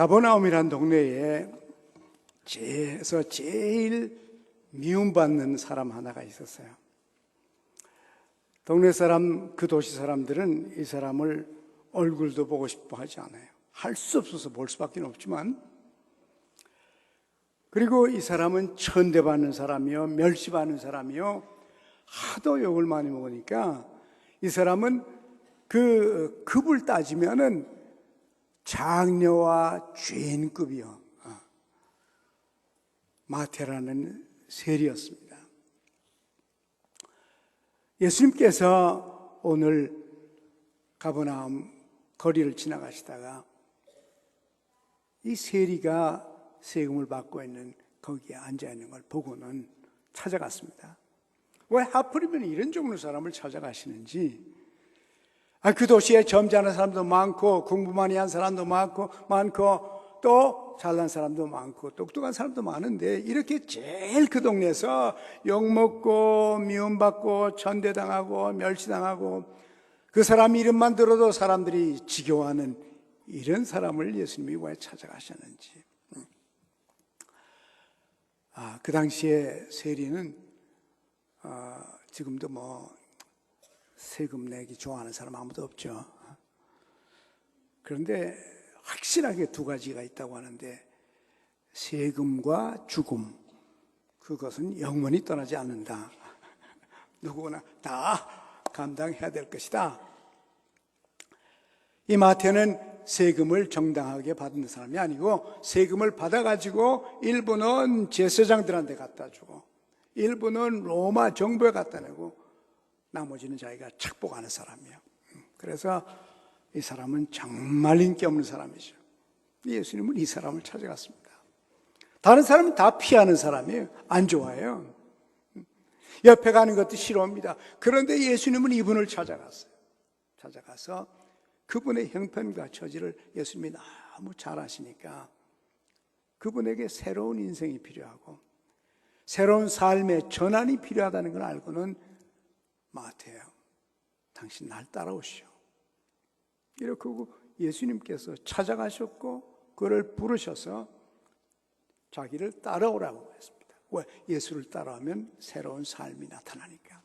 가버나움이란 동네에 제일 미움받는 사람 하나가 있었어요. 동네 사람, 그 도시 사람들은 이 사람을 얼굴도 보고 싶어 하지 않아요. 할 수 없어서 볼 수밖에 없지만, 그리고 이 사람은 천대받는 사람이요, 멸시받는 사람이요, 하도 욕을 많이 먹으니까 이 사람은 그 급을 따지면은 장녀와 죄인급이요, 마태라는 세리였습니다. 예수님께서 오늘 가버나움 거리를 지나가시다가 이 세리가 세금을 받고 있는 거기에 앉아 있는 걸 보고는 찾아갔습니다. 왜 하필이면 이런 종류 사람을 찾아가시는지. 그 도시에 점잖은 사람도 많고 공부 많이 한 사람도 많고 또 잘난 사람도 많고 똑똑한 사람도 많은데 이렇게 제일 그 동네에서 욕먹고 미움받고 천대당하고 멸시당하고 그 사람 이름만 들어도 사람들이 지겨워하는 이런 사람을 예수님이 왜 찾아가셨는지. 그 당시에 세리는 지금도 세금 내기 좋아하는 사람 아무도 없죠. 그런데 확실하게 두 가지가 있다고 하는데, 세금과 죽음, 그것은 영원히 떠나지 않는다. 누구나 다 감당해야 될 것이다. 이 마태는 세금을 정당하게 받는 사람이 아니고 세금을 받아가지고 일부는 제사장들한테 갖다 주고 일부는 로마 정부에 갖다 내고 나머지는 자기가 착복하는 사람이에요. 그래서 이 사람은 정말 인기 없는 사람이죠. 예수님은 이 사람을 찾아갔습니다. 다른 사람은 다 피하는 사람이에요. 안 좋아해요. 옆에 가는 것도 싫어합니다. 그런데 예수님은 이분을 찾아갔어요. 찾아가서 그분의 형편과 처지를 예수님이 너무 잘 아시니까 그분에게 새로운 인생이 필요하고 새로운 삶의 전환이 필요하다는 걸 알고는, 마태요, 당신 날 따라오시오. 이렇게 예수님께서 찾아가셨고 그를 부르셔서 자기를 따라오라고 했습니다. 왜? 예수를 따라오면 새로운 삶이 나타나니까.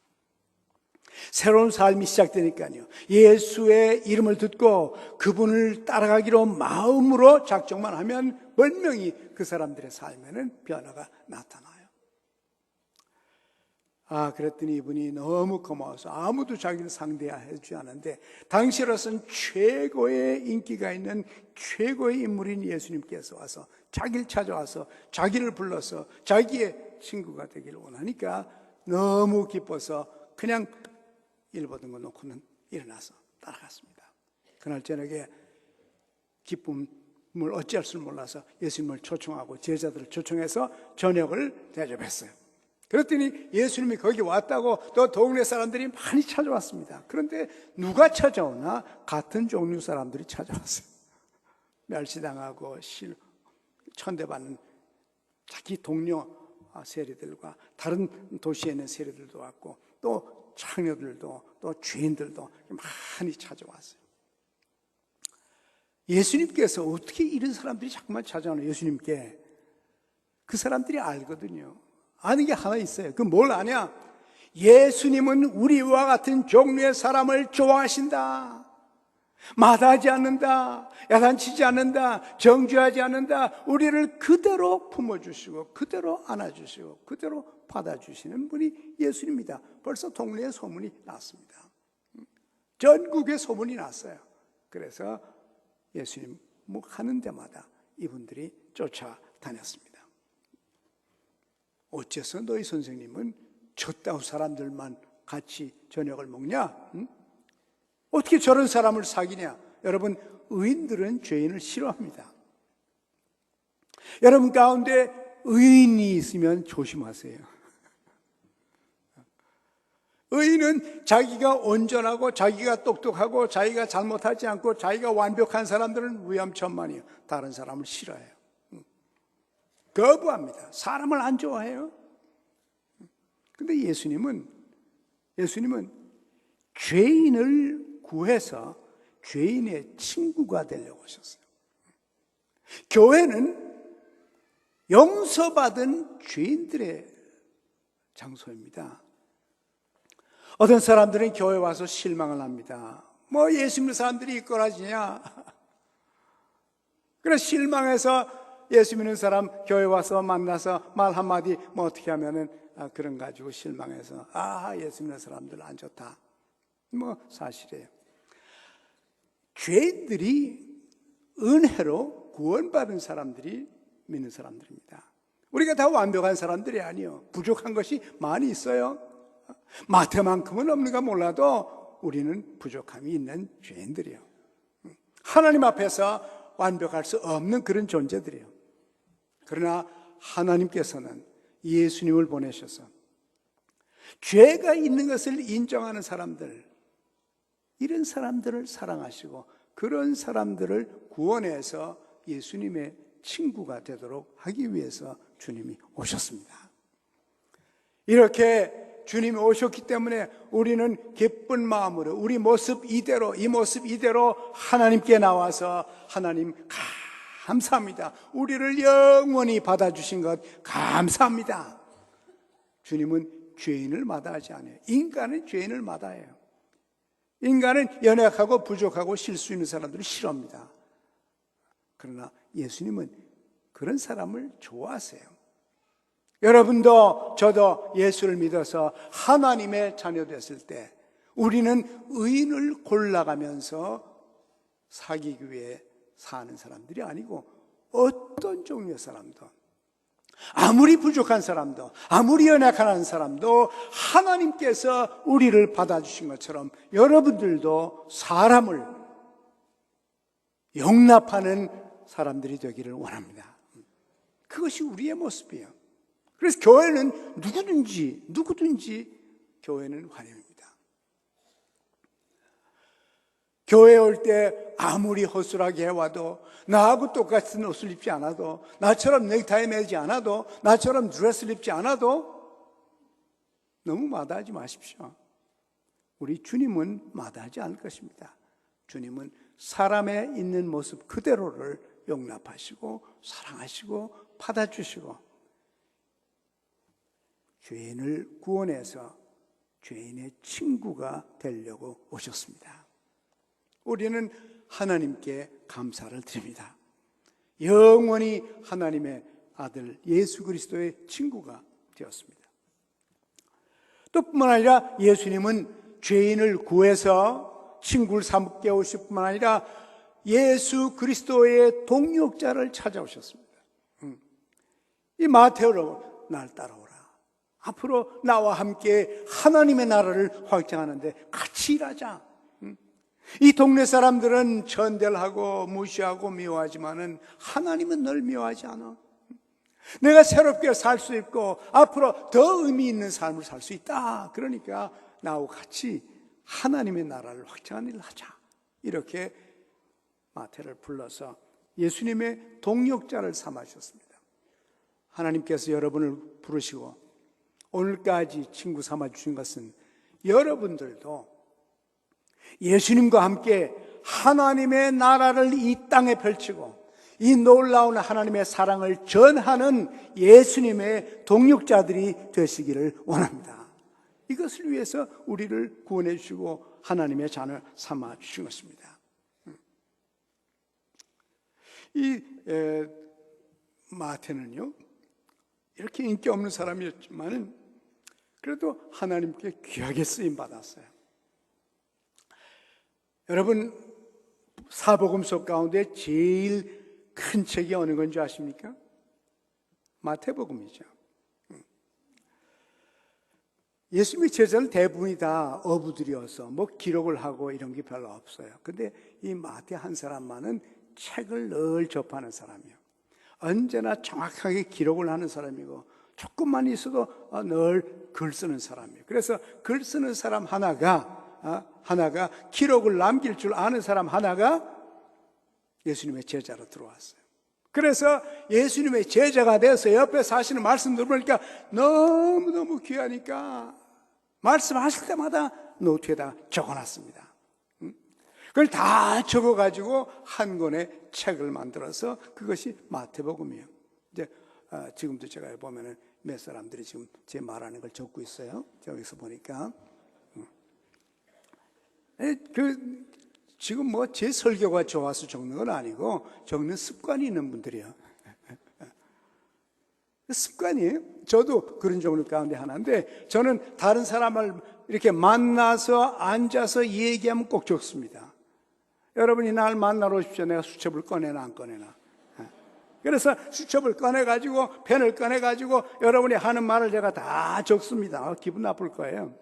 새로운 삶이 시작되니까요. 예수의 이름을 듣고 그분을 따라가기로 마음으로 작정만 하면 분명히 그 사람들의 삶에는 변화가 나타나요. 그랬더니 이분이 너무 고마워서 아무도 자기를 상대해 주지 않는데, 당시로서는 최고의 인기가 있는 최고의 인물인 예수님께서 와서 자기를 찾아와서 자기를 불러서 자기의 친구가 되기를 원하니까 너무 기뻐서 그냥 일 보던 거 놓고는 일어나서 따라갔습니다. 그날 저녁에 기쁨을 어찌할 줄 몰라서 예수님을 초청하고 제자들을 초청해서 저녁을 대접했어요. 그랬더니 예수님이 거기 왔다고 또 동네 사람들이 많이 찾아왔습니다. 그런데 누가 찾아오나 같은 종류 사람들이 찾아왔어요. 멸시당하고 천대받는 자기 동료 세리들과 다른 도시에 있는 세리들도 왔고 또 창녀들도 또 죄인들도 많이 찾아왔어요. 예수님께서 어떻게 이런 사람들이 자꾸만 찾아오나, 예수님께. 그 사람들이 알거든요. 아는 게 하나 있어요. 그 뭘 아냐? 예수님은 우리와 같은 종류의 사람을 좋아하신다. 마다하지 않는다. 야단치지 않는다. 정죄하지 않는다. 우리를 그대로 품어주시고 그대로 안아주시고 그대로 받아주시는 분이 예수님입니다. 벌써 동네에 소문이 났습니다. 전국에 소문이 났어요. 그래서 예수님 가는 데마다 이분들이 쫓아다녔습니다. 어째서 너희 선생님은 저따위 사람들만 같이 저녁을 먹냐? 어떻게 저런 사람을 사귀냐? 여러분, 의인들은 죄인을 싫어합니다. 여러분 가운데 의인이 있으면 조심하세요. 의인은 자기가 온전하고 자기가 똑똑하고 자기가 잘못하지 않고 자기가 완벽한 사람들은 위험천만이에요. 다른 사람을 싫어해요. 거부합니다. 사람을 안 좋아해요. 근데 예수님은 죄인을 구해서 죄인의 친구가 되려고 하셨어요. 교회는 용서받은 죄인들의 장소입니다. 어떤 사람들은 교회 와서 실망을 합니다. 뭐 예수 믿는 사람들이 이끌어지냐? 그래서 실망해서 예수 믿는 사람 교회 와서 만나서 말 한마디 뭐 어떻게 하면은 그런 가지고 실망해서 예수 믿는 사람들 안 좋다. 뭐 사실이에요. 죄인들이 은혜로 구원받은 사람들이 믿는 사람들입니다. 우리가 다 완벽한 사람들이 아니요. 부족한 것이 많이 있어요. 마태만큼은 없는가 몰라도 우리는 부족함이 있는 죄인들이요. 하나님 앞에서 완벽할 수 없는 그런 존재들이요. 그러나 하나님께서는 예수님을 보내셔서 죄가 있는 것을 인정하는 사람들, 이런 사람들을 사랑하시고 그런 사람들을 구원해서 예수님의 친구가 되도록 하기 위해서 주님이 오셨습니다. 이렇게 주님이 오셨기 때문에 우리는 기쁜 마음으로 우리 모습 이대로, 이 모습 이대로 하나님께 나와서 하나님 감사합니다. 우리를 영원히 받아주신 것 감사합니다. 주님은 죄인을 마다하지 않아요. 인간은 죄인을 마다해요. 인간은 연약하고 부족하고 실수 있는 사람들을 싫어합니다. 그러나 예수님은 그런 사람을 좋아하세요. 여러분도 저도 예수를 믿어서 하나님의 자녀 됐을 때 우리는 의인을 골라가면서 사귀기 위해 사는 사람들이 아니고 어떤 종류의 사람도 아무리 부족한 사람도 아무리 연약한 사람도 하나님께서 우리를 받아주신 것처럼 여러분들도 사람을 용납하는 사람들이 되기를 원합니다. 그것이 우리의 모습이에요. 그래서 교회는 누구든지 교회는 환영입니다. 교회에 올 때 아무리 허술하게 해와도 나하고 똑같은 옷을 입지 않아도 나처럼 넥타이 매지 않아도 나처럼 드레스를 입지 않아도 너무 마다하지 마십시오. 우리 주님은 마다하지 않을 것입니다. 주님은 사람의 있는 모습 그대로를 용납하시고 사랑하시고 받아주시고 죄인을 구원해서 죄인의 친구가 되려고 오셨습니다. 우리는 하나님께 감사를 드립니다. 영원히 하나님의 아들 예수 그리스도의 친구가 되었습니다. 또 뿐만 아니라 예수님은 죄인을 구해서 친구를 삼게 오실 뿐만 아니라 예수 그리스도의 동역자를 찾아오셨습니다. 이 마테오로 날 따라오라. 앞으로 나와 함께 하나님의 나라를 확장하는데 같이 일하자. 이 동네 사람들은 천대하고 무시하고 미워하지만은 하나님은 널 미워하지 않아. 내가 새롭게 살 수 있고 앞으로 더 의미 있는 삶을 살 수 있다. 그러니까 나하고 같이 하나님의 나라를 확장하는 일을 하자. 이렇게 마태를 불러서 예수님의 동역자를 삼아주셨습니다. 하나님께서 여러분을 부르시고 오늘까지 친구 삼아주신 것은 여러분들도 예수님과 함께 하나님의 나라를 이 땅에 펼치고 이 놀라운 하나님의 사랑을 전하는 예수님의 동역자들이 되시기를 원합니다. 이것을 위해서 우리를 구원해 주시고 하나님의 자녀 삼아 주신 것입니다. 이 마태는요 이렇게 인기 없는 사람이었지만 그래도 하나님께 귀하게 쓰임 받았어요. 여러분 사복음서 가운데 제일 큰 책이 어느 건지 아십니까? 마태복음이죠. 예수님의 제자들 대부분이 다 어부들이어서 뭐 기록을 하고 이런 게 별로 없어요. 근데 이 마태 한 사람만은 책을 늘 접하는 사람이에요. 언제나 정확하게 기록을 하는 사람이고 조금만 있어도 늘 글 쓰는 사람이에요. 그래서 글 쓰는 사람 하나가 기록을 남길 줄 아는 사람 하나가 예수님의 제자로 들어왔어요. 그래서 예수님의 제자가 돼서 옆에 사시는 말씀 들으니까 너무너무 귀하니까 말씀하실 때마다 노트에다 적어놨습니다. 그걸 다 적어가지고 한 권의 책을 만들어서 그것이 마태복음이에요. 이제 지금도 제가 보면은 몇 사람들이 지금 제 말하는 걸 적고 있어요. 여기서 보니까 지금 뭐 제 설교가 좋아서 적는 건 아니고 적는 습관이 있는 분들이에요. 습관이에요. 저도 그런 종류 가운데 하나인데, 저는 다른 사람을 이렇게 만나서 앉아서 얘기하면 꼭 적습니다. 여러분이 날 만나러 오십시오. 내가 수첩을 꺼내나 안 꺼내나. 그래서 수첩을 꺼내가지고 펜을 꺼내가지고 여러분이 하는 말을 제가 다 적습니다. 기분 나쁠 거예요.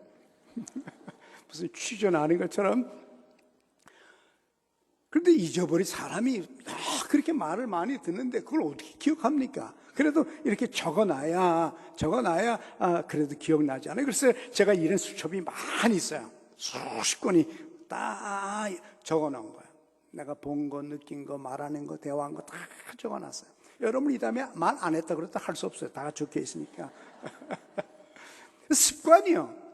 무슨 취조 아닌 것처럼. 그런데 잊어버린 사람이 그렇게 말을 많이 듣는데 그걸 어떻게 기억합니까? 그래도 이렇게 적어놔야 그래도 기억나잖아요. 그래서 제가 이런 수첩이 많이 있어요. 수십 권이 딱 적어놓은 거예요. 내가 본 거, 느낀 거, 말하는 거, 대화한 거 다 적어놨어요. 여러분 이 다음에 말 안 했다 그래도 할 수 없어요. 다 적혀 있으니까. 습관이요.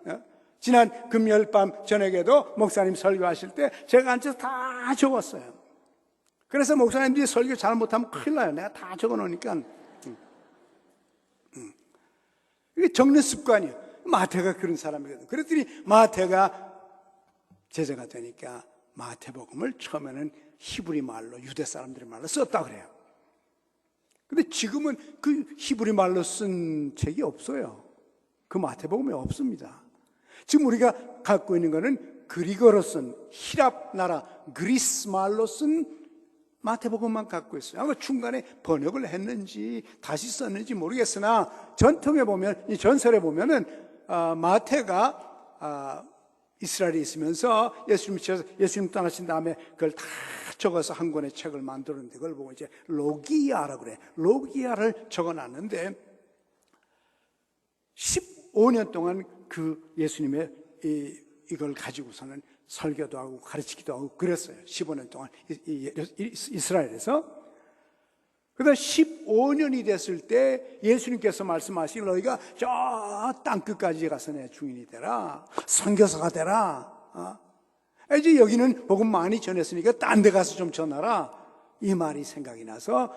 지난 금요일 밤 저녁에도 목사님 설교하실 때 제가 앉아서 다 적었어요. 그래서 목사님들이 설교 잘못하면 큰일 나요. 내가 다 적어놓으니까. 이게 적는 습관이에요. 마태가 그런 사람이거든요. 그랬더니 마태가 제자가 되니까 마태복음을 처음에는 히브리 말로, 유대 사람들의 말로 썼다 그래요. 근데 지금은 그 히브리 말로 쓴 책이 없어요. 그 마태복음이 없습니다. 지금 우리가 갖고 있는 거는 그리거로 쓴 히랍 나라 그리스 말로 쓴 마태복음만 갖고 있어요. 아마 중간에 번역을 했는지 다시 썼는지 모르겠으나 전통에 보면, 이 전설에 보면은 마태가 이스라엘에 있으면서 예수님 떠나신 다음에 그걸 다 적어서 한 권의 책을 만들었는데 그걸 보고 이제 로기아라고 그래. 로기아를 적어놨는데 15년 동안 그 예수님의 이걸 가지고서는 설교도 하고 가르치기도 하고 그랬어요. 15년 동안 이스라엘에서. 그다음 15년이 됐을 때 예수님께서 말씀하신 너희가 저 땅끝까지 가서 내 증인이 되라. 선교사가 되라. 이제 여기는 복음 많이 전했으니까 딴 데 가서 좀 전하라. 이 말이 생각이 나서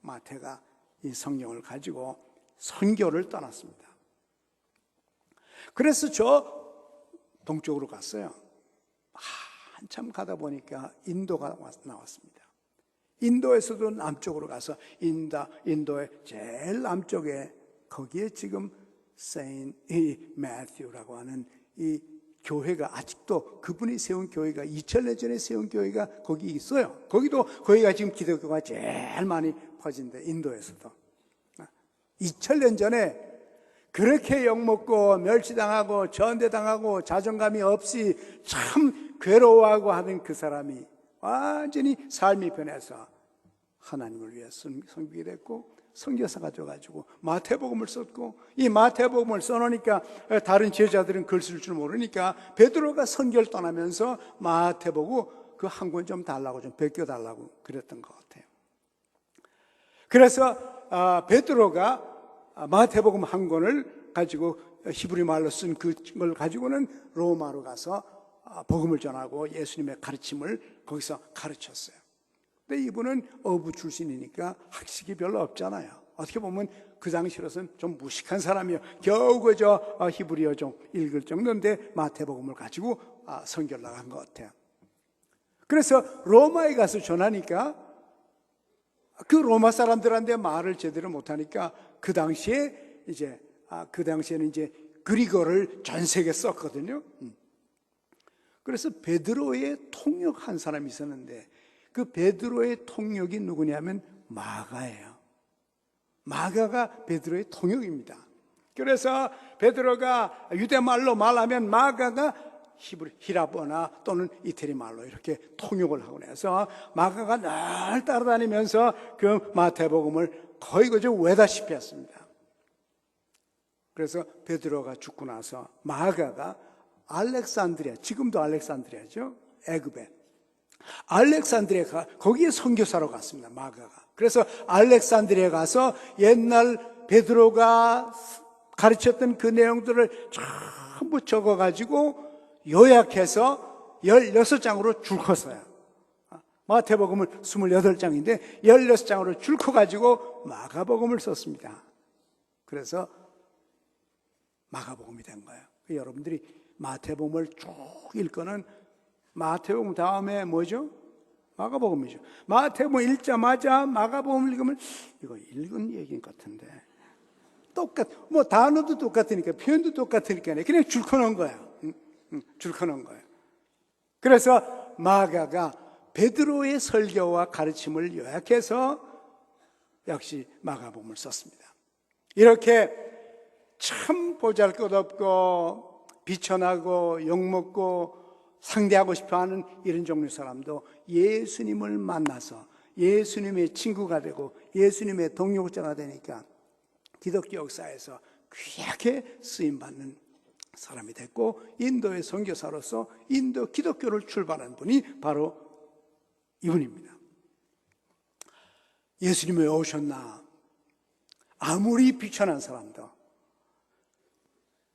마태가 이 성경을 가지고 선교를 떠났습니다. 그래서 저 동쪽으로 갔어요. 한참 가다 보니까 인도가 나왔습니다. 인도에서도 남쪽으로 가서 인도의 제일 남쪽에 거기에 지금 세인트 매튜라고 하는 이 교회가 아직도 그분이 세운 교회가 2000년 전에 세운 교회가 거기 있어요. 거기가 지금 기독교가 제일 많이 퍼진데 인도에서도 2000년 전에 그렇게 욕먹고 멸치당하고 전대당하고 자존감이 없이 참 괴로워하고 하는 그 사람이 완전히 삶이 변해서 하나님을 위해 섬기게 됐고 선교사가 되어가지고 마태복음을 썼고 이 마태복음을 써놓으니까 다른 제자들은 글 쓸 줄 모르니까 베드로가 선교를 떠나면서 마태복음 그 한 권 좀 달라고 좀 베껴달라고 그랬던 것 같아요. 그래서 베드로가 마태복음 한 권을 가지고 히브리 말로 쓴 그걸 가지고는 로마로 가서 복음을 전하고 예수님의 가르침을 거기서 가르쳤어요. 근데 이분은 어부 출신이니까 학식이 별로 없잖아요. 어떻게 보면 그 당시로서는 좀 무식한 사람이에요. 겨우 그저 히브리어 좀 읽을 정도인데 마태복음을 가지고 선교를 나간 것 같아요. 그래서 로마에 가서 전하니까 그 로마 사람들한테 말을 제대로 못하니까 그 당시에 이제 그 당시에는 이제 그리거를 전 세계에 썼거든요. 그래서 베드로의 통역 한 사람이 있었는데 그 베드로의 통역이 누구냐면 마가예요. 마가가 베드로의 통역입니다. 그래서 베드로가 유대말로 말하면 마가가 히라보나 또는 이태리 말로 이렇게 통역을 하고 해서 마가가 늘 따라다니면서 그 마태복음을 거의 그저 외다시피 했습니다. 그래서 베드로가 죽고 나서 마가가 알렉산드리아, 지금도 알렉산드리아죠, 애굽에 알렉산드리아 거기에 선교사로 갔습니다. 마가가. 그래서 알렉산드리아에 가서 옛날 베드로가 가르쳤던 그 내용들을 전부 적어가지고 요약해서 16장으로 줄 컸어요. 마태복음은 28장인데 16장으로 줄 커가지고 마가복음을 썼습니다. 그래서 마가복음이 된 거예요. 여러분들이 마태복음을 쭉 읽거는 마태복음 다음에 뭐죠? 마가복음이죠. 마태복음 읽자마자 마가복음 읽으면 이거 읽은 얘기인 것 같은데 뭐 단어도 똑같으니까 표현도 똑같으니까 그냥 줄 커놓은 거예요. 줄 커놓은 거예요. 그래서 마가가 베드로의 설교와 가르침을 요약해서 역시 마가복음을 썼습니다. 이렇게 참 보잘것없고 비천하고 욕먹고 상대하고 싶어하는 이런 종류 사람도 예수님을 만나서 예수님의 친구가 되고 예수님의 동역자가 되니까 기독교 역사에서 귀하게 쓰임받는 사람이 됐고 인도의 선교사로서 인도 기독교를 출발한 분이 바로 이분입니다. 예수님이 왜 오셨나? 아무리 비천한 사람도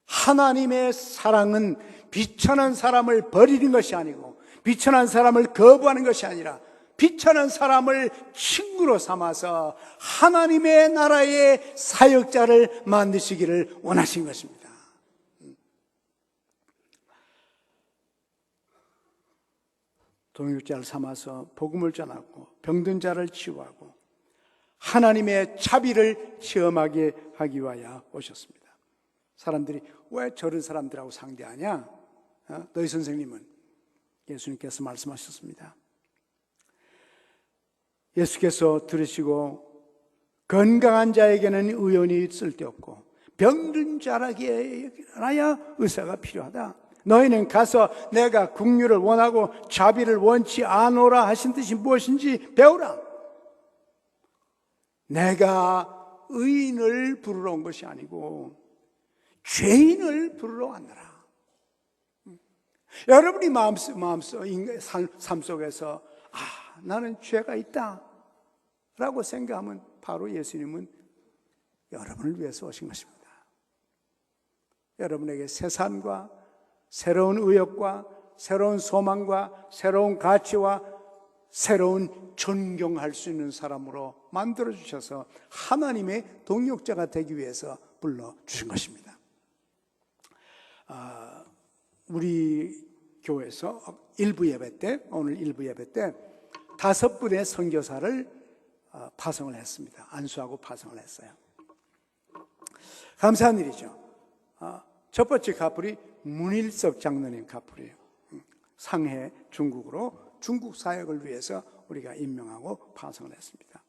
하나님의 사랑은 비천한 사람을 버리는 것이 아니고 비천한 사람을 거부하는 것이 아니라 비천한 사람을 친구로 삼아서 하나님의 나라의 사역자를 만드시기를 원하신 것입니다. 동역자를 삼아서 복음을 전하고 병든 자를 치유하고 하나님의 자비를 체험하게 하기 위하여 오셨습니다. 사람들이 왜 저런 사람들하고 상대하냐? 너희 선생님은 예수님께서 말씀하셨습니다. 예수께서 들으시고 건강한 자에게는 의원이 쓸데없고 병든 자라야 의사가 필요하다. 너희는 가서 내가 긍휼을 원하고 자비를 원치 않노라 하신 뜻이 무엇인지 배우라. 내가 의인을 부르러 온 것이 아니고 죄인을 부르러 왔노라. 여러분이 삶 속에서 나는 죄가 있다 라고 생각하면 바로 예수님은 여러분을 위해서 오신 것입니다. 여러분에게 새 삶과 새로운 의욕과 새로운 소망과 새로운 가치와 새로운 존경할 수 있는 사람으로 만들어주셔서 하나님의 동역자가 되기 위해서 불러주신 것입니다. 우리 교회에서 오늘 일부 예배 때 5분의 선교사를 파송을 했습니다. 안수하고 파송을 했어요. 감사한 일이죠. 첫 번째 카풀이 문일석 장로님 카풀이에요. 상해 중국으로 중국 사역을 위해서 우리가 임명하고 파송을 했습니다.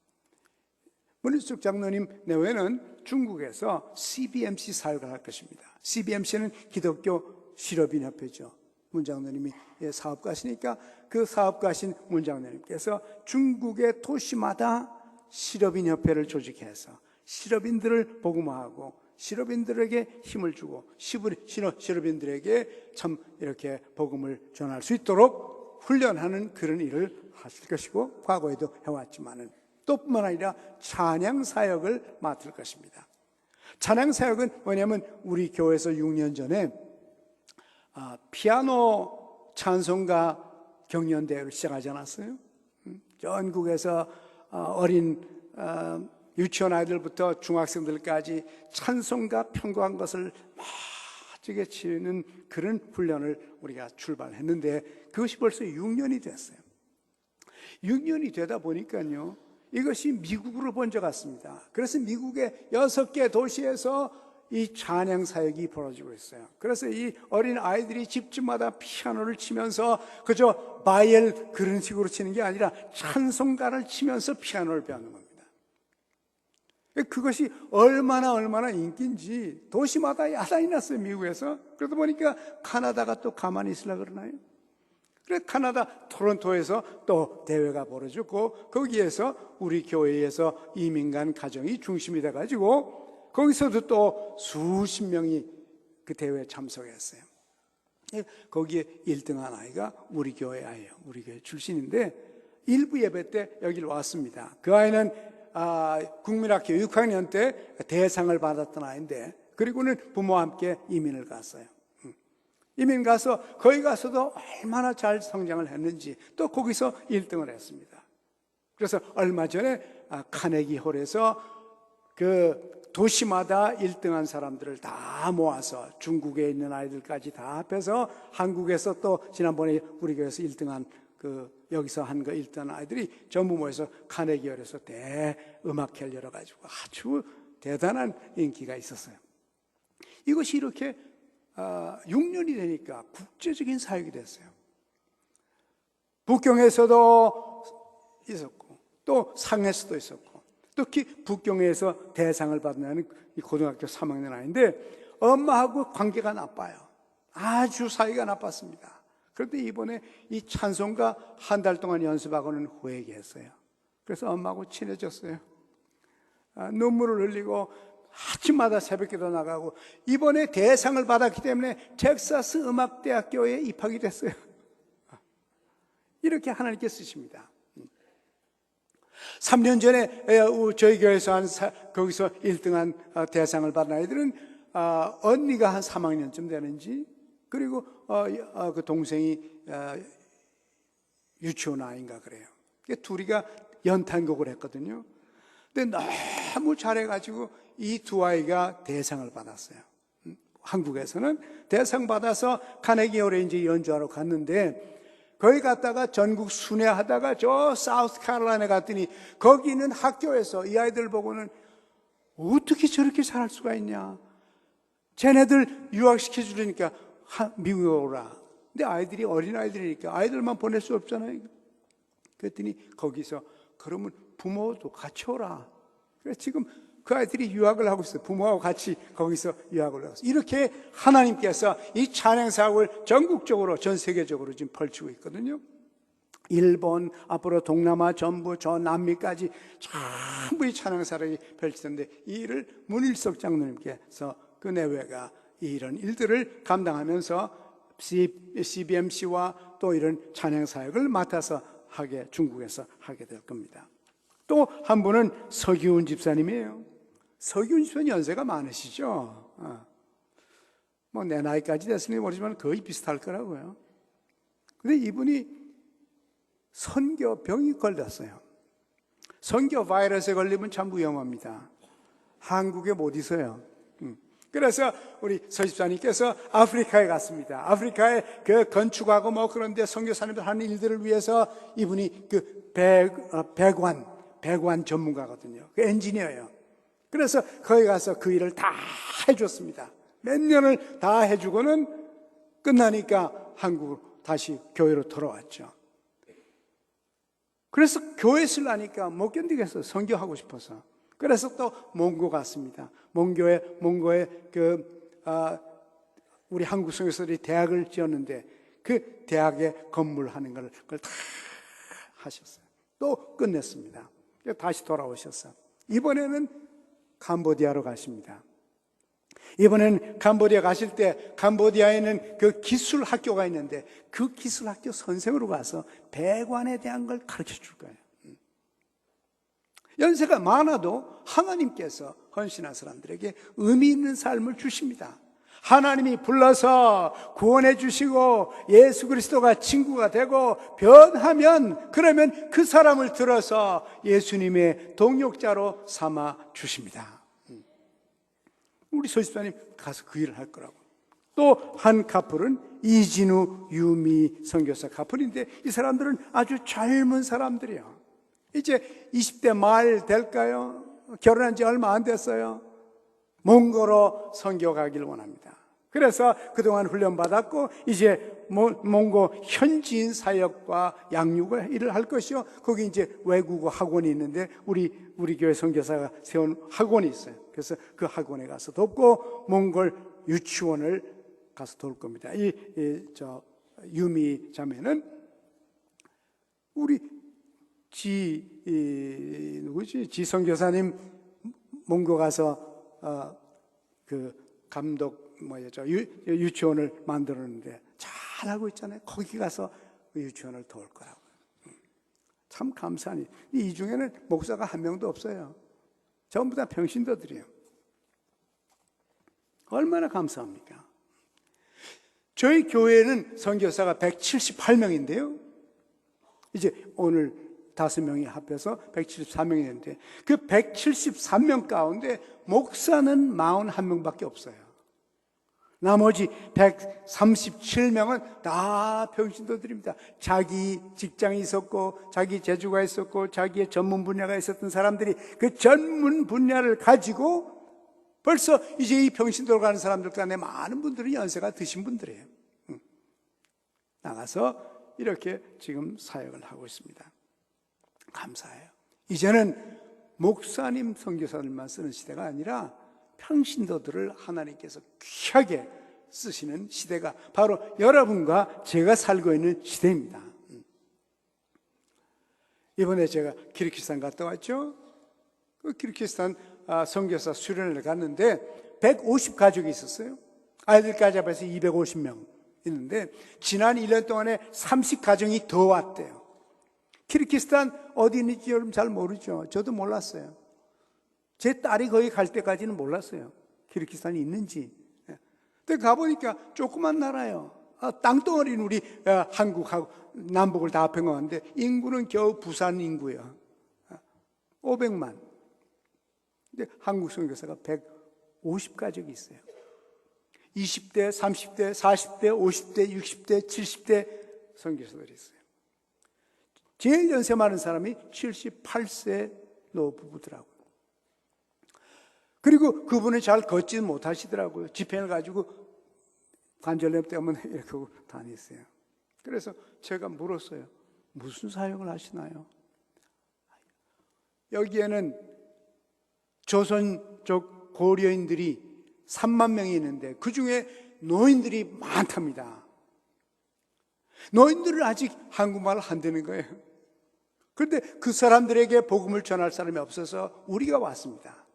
문일석 장로님 내외는 중국에서 CBMC 사역을 할 것입니다. CBMC는 기독교 실업인협회죠. 문 장로님이 사업가시니까 그 사업가신 문 장로님께서 중국의 도시마다 실업인협회를 조직해서 실업인들을 복음화하고 실업인들에게 힘을 주고 실업인들에게 참 이렇게 복음을 전할 수 있도록 훈련하는 그런 일을 하실 것이고 과거에도 해왔지만은 또 뿐만 아니라 찬양 사역을 맡을 것입니다. 찬양 사역은 뭐냐면 우리 교회에서 6년 전에 피아노 찬송가 경연대회를 시작하지 않았어요? 전국에서 어린 유치원 아이들부터 중학생들까지 찬송가 편곡한 것을 멋지게 치는 그런 훈련을 우리가 출발했는데 그것이 벌써 6년이 됐어요. 6년이 되다 보니까요 이것이 미국으로 번져갔습니다. 그래서 미국의 6개 도시에서 이 찬양 사역이 벌어지고 있어요. 그래서 이 어린 아이들이 집집마다 피아노를 치면서 그저 바이엘 그런 식으로 치는 게 아니라 찬송가를 치면서 피아노를 배우는 겁니다. 그것이 얼마나 인기인지 도시마다 야단이 났어요, 미국에서. 그러다 보니까 카나다가 또 가만히 있으려고 그러나요? 그래서 카나다 토론토에서 또 대회가 벌어졌고 거기에서 우리 교회에서 이민간 가정이 중심이 돼가지고 거기서도 또 수십 명이 그 대회에 참석했어요. 거기에 1등한 아이가 우리 교회 아이예요. 우리 교회 출신인데 일부 예배 때 여기를 왔습니다. 그 아이는 국민학교 6학년 때 대상을 받았던 아이인데 그리고는 부모와 함께 이민을 갔어요. 이민 가서 거기 가서도 얼마나 잘 성장을 했는지 또 거기서 1등을 했습니다. 그래서 얼마 전에 카네기 홀에서 그 도시마다 1등한 사람들을 다 모아서 중국에 있는 아이들까지 다 합해서 한국에서 또 지난번에 우리 교회에서 1등한 여기서 한 거 1등한 아이들이 전부 모여서 카네기 홀에서 대음악회를 열어가지고 아주 대단한 인기가 있었어요. 이것이 이렇게 6년이 되니까 국제적인 사역이 됐어요. 북경에서도 있었고 또 상해에서도 있었고 특히 북경에서 대상을 받는 고등학교 3학년 아이인데 엄마하고 관계가 나빠요. 아주 사이가 나빴습니다. 그런데 이번에 이 찬송가 한 달 동안 연습하고는 회개했어요. 그래서 엄마하고 친해졌어요. 눈물을 흘리고 아침마다 새벽기도 나가고 이번에 대상을 받았기 때문에 텍사스 음악대학교에 입학이 됐어요. 이렇게 하나님께 쓰십니다. 3년 전에 저희 교회에서 거기서 1등한 대상을 받은 아이들은 언니가 한 3학년쯤 되는지 그리고 그 동생이 유치원 아이인가 그래요. 둘이가 연탄곡을 했거든요. 근데 너무 잘해가지고 이 두 아이가 대상을 받았어요. 한국에서는 대상 받아서 카네기 홀에 이제 연주하러 갔는데 거기 갔다가 전국 순회하다가 저 사우스캐롤라이나에 갔더니 거기 있는 학교에서 이 아이들 보고는 어떻게 저렇게 잘할 수가 있냐. 쟤네들 유학시켜 주려니까 미국에 오라. 근데 아이들이 어린아이들이니까 아이들만 보낼 수 없잖아요. 그랬더니 거기서 그러면 부모도 같이 오라. 그래서 지금 그 아이들이 유학을 하고 있어요. 부모하고 같이 거기서 유학을 하고 있어요. 이렇게 하나님께서 이 찬양 사역을 전국적으로 전 세계적으로 지금 펼치고 있거든요. 일본, 앞으로 동남아 전부 저 남미까지 전부 이 찬양 사역이 펼치는데 이 일을 문일석 장로님께서 그 내외가 이런 일들을 감당하면서 CBMC와 또 이런 찬양 사역을 맡아서 중국에서 하게 될 겁니다. 또 한 분은 서기훈 집사님이에요. 서기훈 집사님 연세가 많으시죠? 뭐 내 나이까지 됐으니 모르지만 거의 비슷할 거라고요. 근데 이분이 선교병이 걸렸어요. 선교 바이러스에 걸리면 참 위험합니다. 한국에 못 있어요. 그래서 우리 서 집사님께서 아프리카에 갔습니다. 아프리카에 그 건축하고 뭐 그런데 선교사님들 하는 일들을 위해서 이분이 그 배관 전문가거든요. 그 엔지니어예요. 그래서 거기 가서 그 일을 다 해줬습니다. 몇 년을 다 해주고는 끝나니까 한국으로 다시 교회로 돌아왔죠. 그래서 교회 쓰려니까 못 견디겠어요. 선교하고 싶어서. 그래서 또 몽고 갔습니다. 몽고에 우리 한국 선교사들이 대학을 지었는데 그 대학에 건물하는 그걸 다 하셨어요. 또 끝냈습니다. 다시 돌아오셨어요. 이번에는 캄보디아로 가십니다. 이번에는 캄보디아 가실 때 캄보디아에는 그 기술 학교가 있는데 그 기술 학교 선생으로 가서 배관에 대한 걸 가르쳐 줄 거예요. 연세가 많아도 하나님께서 헌신한 사람들에게 의미 있는 삶을 주십니다. 하나님이 불러서 구원해 주시고 예수 그리스도가 친구가 되고 변하면 그러면 그 사람을 들어서 예수님의 동역자로 삼아 주십니다. 우리 소집사님 가서 그 일을 할 거라고. 또 한 카플은 이진우, 유미 선교사 카플인데 이 사람들은 아주 젊은 사람들이에요. 이제 20대 말 될까요? 결혼한 지 얼마 안 됐어요. 몽고로 선교 가기를 원합니다. 그래서 그동안 훈련받았고 이제 몽고 현지인 사역과 양육을 일을 할 것이요. 거기 이제 외국어 학원이 있는데 우리 교회 선교사가 세운 학원이 있어요. 그래서 그 학원에 가서 돕고 몽골 유치원을 가서 도울 겁니다. 유미 자매는 우리 지 선교사님 몽고 가서 그 감독 유치원을 만들었는데 잘하고 있잖아요. 거기 가서 그 유치원을 도울 거라고. 참 감사하니. 이 중에는 목사가 한 명도 없어요. 전부 다 평신도들이에요. 얼마나 감사합니까? 저희 교회는 선교사가 178명인데요. 이제 오늘 5명이 합해서 174명이 되는데 그 173명 가운데 목사는 41명밖에 없어요. 나머지 137명은 다 평신도들입니다. 자기 직장이 있었고 자기 재주가 있었고 자기의 전문 분야가 있었던 사람들이 그 전문 분야를 가지고 벌써 이제 이 평신도로 가는 사람들 간에 많은 분들이 연세가 드신 분들이에요. 나가서 이렇게 지금 사역을 하고 있습니다. 감사해요. 이제는 목사님, 선교사들만 쓰는 시대가 아니라 평신도들을 하나님께서 귀하게 쓰시는 시대가 바로 여러분과 제가 살고 있는 시대입니다. 이번에 제가 키르기스탄 갔다 왔죠. 그 키르기스탄 선교사 수련회를 갔는데 150가족이 있었어요. 아이들까지 합해서 250명 있는데 지난 1년 동안에 30가정이 더 왔대요. 키르기스탄 어디 있는지 여러분 잘 모르죠. 저도 몰랐어요. 제 딸이 거기 갈 때까지는 몰랐어요. 키르기스탄이 있는지. 근데 가보니까 조그만 나라예요. 땅덩어리는 우리 한국하고 남북을 다 합한 것 같은데 인구는 겨우 부산 인구예요. 500만. 근데 한국 선교사가 150가족이 있어요. 20대, 30대, 40대, 50대, 60대, 70대 선교사들이 있어요. 제일 연세 많은 사람이 78세 노부부더라고요. 그리고 그분은 잘 걷지는 못하시더라고요. 지펜을 가지고 관절염 때문에 이렇게 하고 다녔어요. 그래서 제가 물었어요. 무슨 사역을 하시나요? 여기에는 조선족 고려인들이 3만 명이 있는데 그 중에 노인들이 많답니다. 노인들은 아직 한국말을 한다는 거예요. 그런데 그 사람들에게 복음을 전할 사람이 없어서 우리가 왔습니다.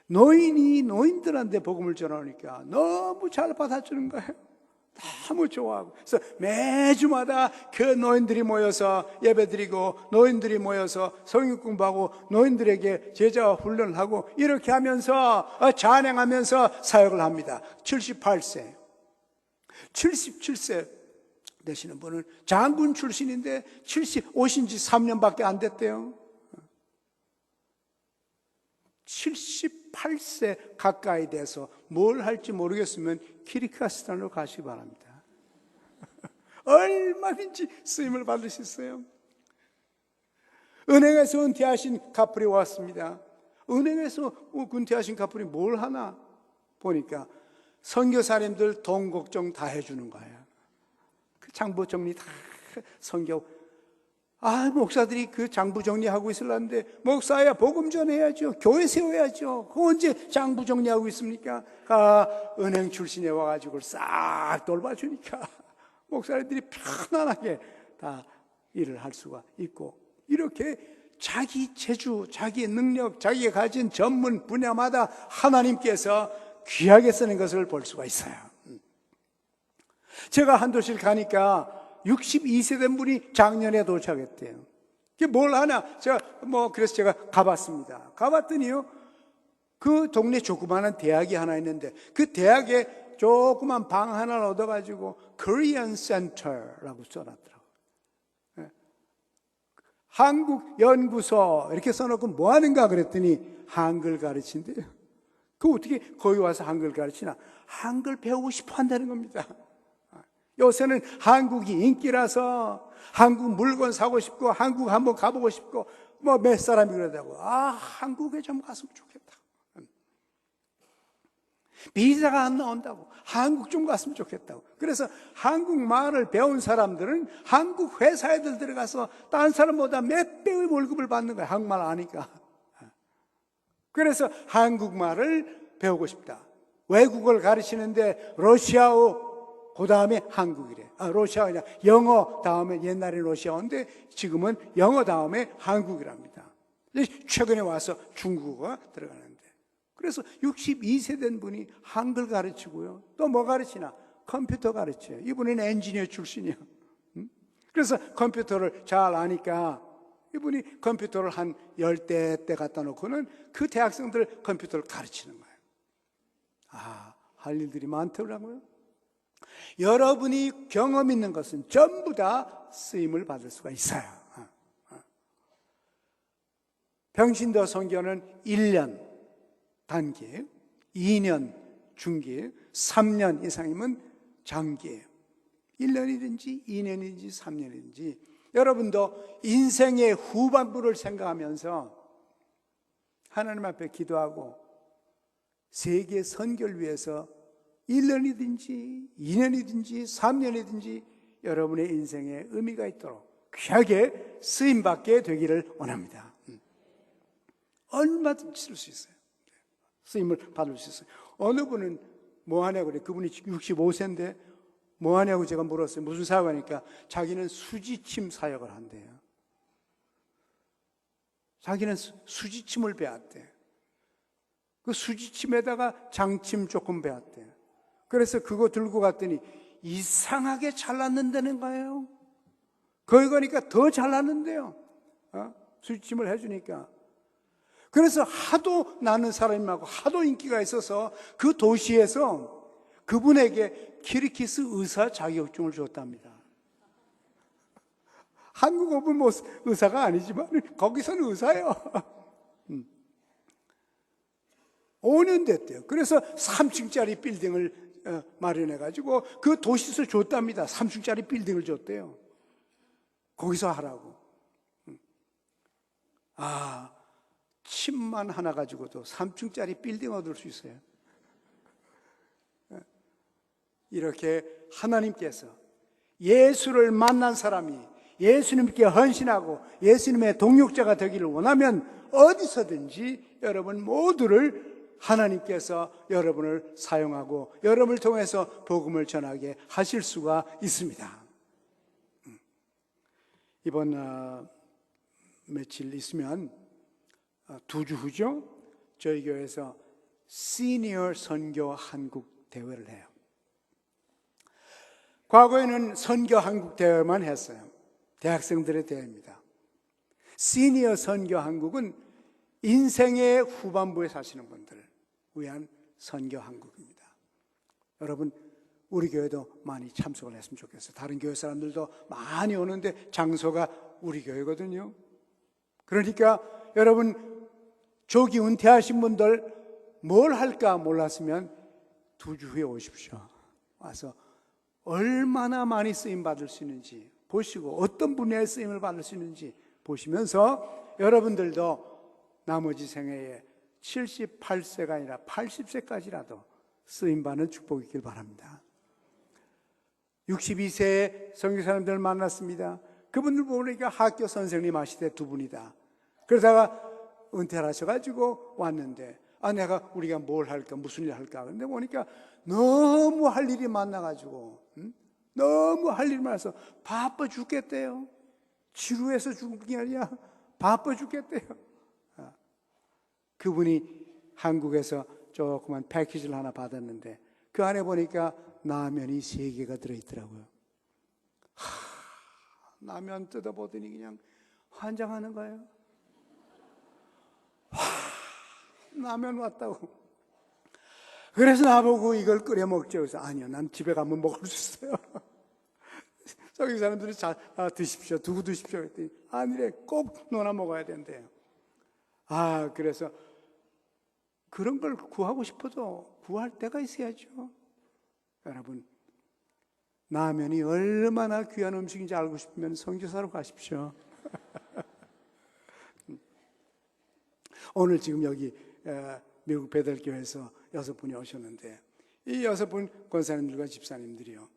노인이 노인들한테 복음을 전하니까 너무 잘 받아주는 거예요. 너무 좋아하고. 그래서 매주마다 그 노인들이 모여서 예배드리고 노인들이 모여서 성경 공부하고 노인들에게 제자 훈련을 하고 이렇게 하면서 찬양하면서 사역을 합니다. 78세 77세 되시는 분은 장군 출신인데 오신 지 3년밖에 안 됐대요. 78세 가까이 돼서 뭘 할지 모르겠으면 키르기스탄으로 가시기 바랍니다. 얼마든지 쓰임을 받을 수 있어요. 은행에서 은퇴하신 카플이 왔습니다. 은행에서 은퇴하신 카플이 뭘 하나 보니까 선교사님들 돈 걱정 다 해주는 거예요. 그 장부 정리 다 선교. 목사들이 그 장부 정리하고 있을란데 목사야 복음 전해야죠. 교회 세워야죠. 그 언제 장부 정리하고 있습니까? 은행 출신에 와가지고 싹 돌봐주니까 목사들이 편안하게 다 일을 할 수가 있고 이렇게 자기 재주, 자기의 능력, 자기가 가진 전문 분야마다 하나님께서 귀하게 쓰는 것을 볼 수가 있어요. 제가 한 도시를 가니까 62세 된 분이 작년에 도착했대요. 그게 뭘 하나? 그래서 제가 가봤습니다. 가봤더니요, 그 동네 조그마한 대학이 하나 있는데, 그 대학에 조그만 방 하나를 얻어가지고, Korean Center라고 써놨더라고요. 한국 연구소, 이렇게 써놓고 뭐 하는가 그랬더니, 한글 가르친대요. 그 어떻게 거기 와서 한글 가르치나? 한글 배우고 싶어 한다는 겁니다. 요새는 한국이 인기라서 한국 물건 사고 싶고 한국 한번 가보고 싶고 몇 사람이 그러다고 한국에 좀 갔으면 좋겠다. 비자가 안 나온다고 한국 좀 갔으면 좋겠다고. 그래서 한국말을 배운 사람들은 한국 회사에들 들어가서 다른 사람보다 몇 배의 월급을 받는 거야. 한국말 아니까. 그래서 한국말을 배우고 싶다. 외국어를 가르치는데 러시아어 그 다음에 한국이래. 러시아가 아니라 영어 다음에 옛날에 러시아어인데 지금은 영어 다음에 한국이랍니다. 최근에 와서 중국어가 들어가는데. 그래서 62세 된 분이 한글 가르치고요. 또 뭐 가르치나? 컴퓨터 가르쳐요. 이분은 엔지니어 출신이에요. 그래서 컴퓨터를 잘 아니까 이분이 컴퓨터를 한 10대 갖다 놓고는 그 대학생들 컴퓨터를 가르치는 거예요. 할 일들이 많더라고요. 여러분이 경험 있는 것은 전부 다 쓰임을 받을 수가 있어요. 평신도 선교는 1년 단기, 2년 중기, 3년 이상이면 장기예요. 1년이든지 2년이든지 3년이든지 여러분도 인생의 후반부를 생각하면서 하나님 앞에 기도하고 세계 선교를 위해서 1년이든지 2년이든지 3년이든지 여러분의 인생에 의미가 있도록 귀하게 쓰임받게 되기를 원합니다. 얼마든지 쓸 수 있어요. 쓰임을 받을 수 있어요. 어느 분은 뭐 하냐고 그래. 그분이 65세인데 뭐 하냐고 제가 물었어요. 무슨 사역을 하니까 자기는 수지침 사역을 한대요. 자기는 수지침을 배웠대. 그 수지침에다가 장침 조금 배웠대. 그래서 그거 들고 갔더니 이상하게 잘났는다는 거예요. 거기 가니까 더 잘났는데요. 수지침을 해주니까. 그래서 하도 나는 사람하고 하도 인기가 있어서 그 도시에서 그분에게 키르키스 의사 자격증을 줬답니다. 한국어는 뭐 의사가 아니지만 거기서는 의사예요. 5년 됐대요. 그래서 3층짜리 빌딩을 마련해가지고 그 도시에서 줬답니다. 3층짜리 빌딩을 줬대요. 거기서 하라고. 침만 하나 가지고도 3층짜리 빌딩 얻을 수 있어요. 이렇게 하나님께서 예수를 만난 사람이 예수님께 헌신하고 예수님의 동역자가 되기를 원하면 어디서든지 여러분 모두를 하나님께서 여러분을 사용하고 여러분을 통해서 복음을 전하게 하실 수가 있습니다. 이번 며칠 있으면 2주 후죠. 저희 교회에서 시니어 선교 한국 대회를 해요. 과거에는 선교 한국 대회만 했어요. 대학생들의 대회입니다. 시니어 선교 한국은 인생의 후반부에 사시는 분들을 위한 선교 한국입니다. 여러분 우리 교회도 많이 참석을 했으면 좋겠어요. 다른 교회 사람들도 많이 오는데 장소가 우리 교회거든요. 그러니까 여러분 조기 은퇴하신 분들 뭘 할까 몰랐으면 2주 후에 오십시오. 와서 얼마나 많이 쓰임 받을 수 있는지 보시고 어떤 분야의 쓰임을 받을 수 있는지 보시면서 여러분들도 나머지 생애에 78세가 아니라 80세까지라도 쓰임받는 축복이 있길 바랍니다. 62세의 선교사님들 만났습니다. 그분들 보니까 학교 선생님 하시되 2분이다. 그러다가 은퇴를 하셔가지고 왔는데 내가 우리가 뭘 할까 무슨 일 할까 그런데 보니까 너무 할 일이 많아가지고 너무 할 일이 많아서 바빠 죽겠대요. 지루해서 죽은 게 아니라 바빠 죽겠대요. 그분이 한국에서 조그만 패키지를 하나 받았는데 그 안에 보니까 라면이 3개가 들어있더라고요. 라면 뜯어보더니 그냥 환장하는 거예요. 라면 왔다고. 그래서 나보고 이걸 끓여 먹죠. 그래서 아니요, 난 집에 가면 먹을 수 있어요. 저기 사람들이 드십시오, 두고 드십시오 그랬더니 아니래, 꼭 너나 먹어야 된대요. 그래서 그런 걸 구하고 싶어도 구할 때가 있어야죠. 여러분, 라면이 얼마나 귀한 음식인지 알고 싶으면 선교사로 가십시오. 오늘 지금 여기 미국 베델교회에서 6분이 오셨는데 이 6분 권사님들과 집사님들이요,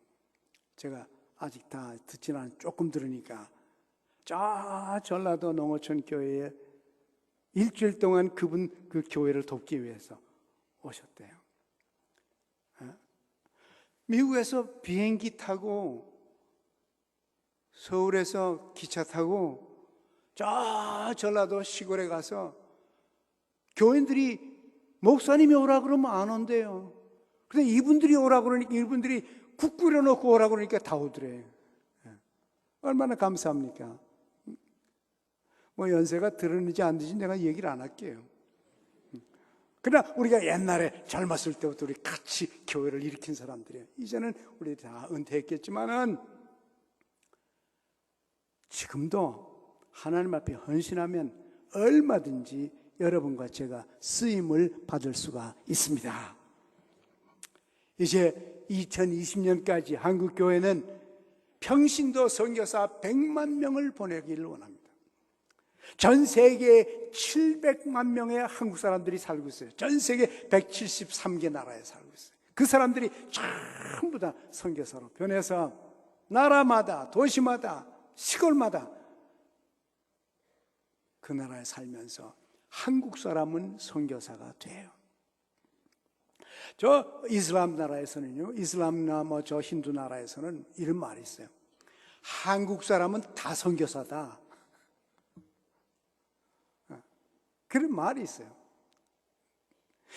제가 아직 다 듣지는 않 조금 들으니까 저 전라도 농어촌 교회에 일주일 동안 그 교회를 돕기 위해서 오셨대요. 미국에서 비행기 타고 서울에서 기차 타고 저 전라도 시골에 가서 교인들이 목사님이 오라 그러면 안 온대요. 근데 이분들이 오라 그러니까 이분들이 국 끓여놓고 오라 그러니까 다 오더래. 얼마나 감사합니까? 뭐 연세가 들었는지 안 되는지 내가 얘기를 안 할게요. 그러나 우리가 옛날에 젊었을 때부터 우리 같이 교회를 일으킨 사람들이에요. 이제는 우리 다 은퇴했겠지만은 지금도 하나님 앞에 헌신하면 얼마든지 여러분과 제가 쓰임을 받을 수가 있습니다. 이제 2020년까지 한국교회는 평신도 선교사 100만 명을 보내기를 원합니다. 전 세계에 700만 명의 한국 사람들이 살고 있어요. 전 세계 173개 나라에 살고 있어요. 그 사람들이 전부 다 선교사로 변해서 나라마다, 도시마다, 시골마다 그 나라에 살면서 한국 사람은 선교사가 돼요. 저 이슬람 나라에서는요, 이슬람나 저 힌두 나라에서는 이런 말이 있어요. 한국 사람은 다 선교사다. 그런 말이 있어요.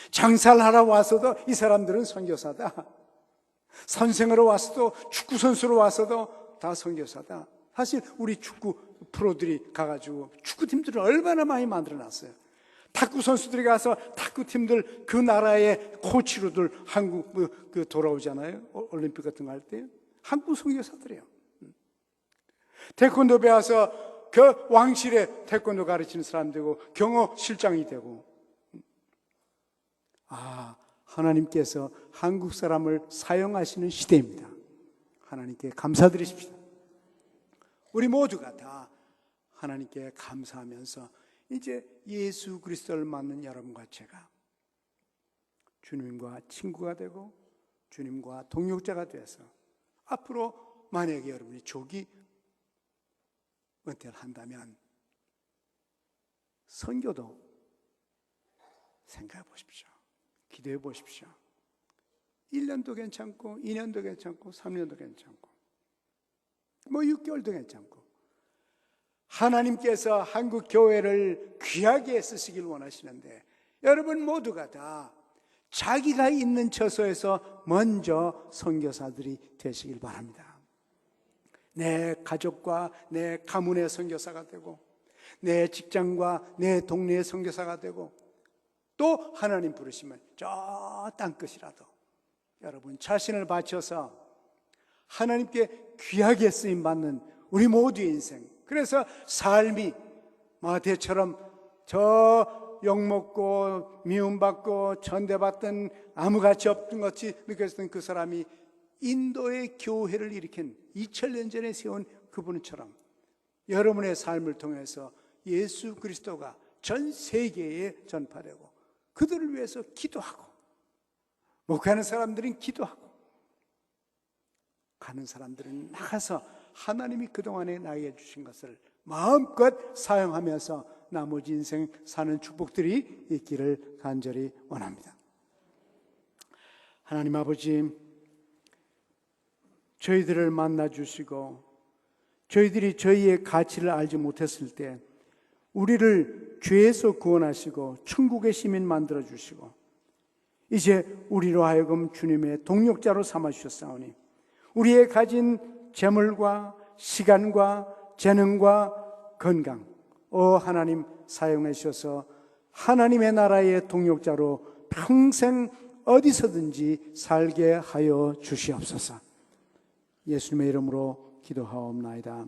장사를 하러 와서도 이 사람들은 선교사다. 선생으로 와서도, 축구 선수로 와서도 다 선교사다. 사실 우리 축구 프로들이 가가지고 축구팀들을 얼마나 많이 만들어놨어요. 탁구 선수들이 가서 탁구팀들 그 나라의 코치로들 한국 돌아오잖아요. 올림픽 같은 거 할 때. 한국 선교사들이에요. 태권도 배워서 그 왕실에 태권도 가르치는 사람들이고 경호 실장이 되고, 하나님께서 한국 사람을 사용하시는 시대입니다. 하나님께 감사드리십시오. 우리 모두가 다 하나님께 감사하면서 이제 예수 그리스도를 만난 여러분과 제가 주님과 친구가 되고 주님과 동역자가 되어서 앞으로 만약에 여러분이 조기 은퇴를 한다면 선교도 생각해 보십시오. 기도해 보십시오. 1년도 괜찮고 2년도 괜찮고 3년도 괜찮고 6개월도 괜찮고 하나님께서 한국 교회를 귀하게 쓰시길 원하시는데 여러분 모두가 다 자기가 있는 처소에서 먼저 선교사들이 되시길 바랍니다. 내 가족과 내 가문의 선교사가 되고 내 직장과 내 동네의 선교사가 되고 또 하나님 부르시면 저 땅끝이라도 여러분 자신을 바쳐서 하나님께 귀하게 쓰임받는 우리 모두의 인생, 그래서 삶이 마태처럼 저 욕먹고 미움받고 천대받던 아무가치 없던 것이 느껴졌던 그 사람이 인도의 교회를 일으킨 2000년 전에 세운 그분처럼 여러분의 삶을 통해서 예수 그리스도가 전 세계에 전파되고 그들을 위해서 기도하고 목회하는 사람들은 기도하고 가는 사람들은 나가서 하나님이 그동안에 나에게 주신 것을 마음껏 사용하면서 나머지 인생 사는 축복들이 있기를 간절히 원합니다. 하나님 아버지, 저희들을 만나 주시고 저희들이 저희의 가치를 알지 못했을 때 우리를 죄에서 구원하시고 천국의 시민 만들어 주시고 이제 우리로 하여금 주님의 동역자로 삼아 주셨사오니 우리의 가진 재물과 시간과 재능과 건강 하나님 사용해 주셔서 하나님의 나라의 동역자로 평생 어디서든지 살게 하여 주시옵소서. 예수님의 이름으로 기도하옵나이다.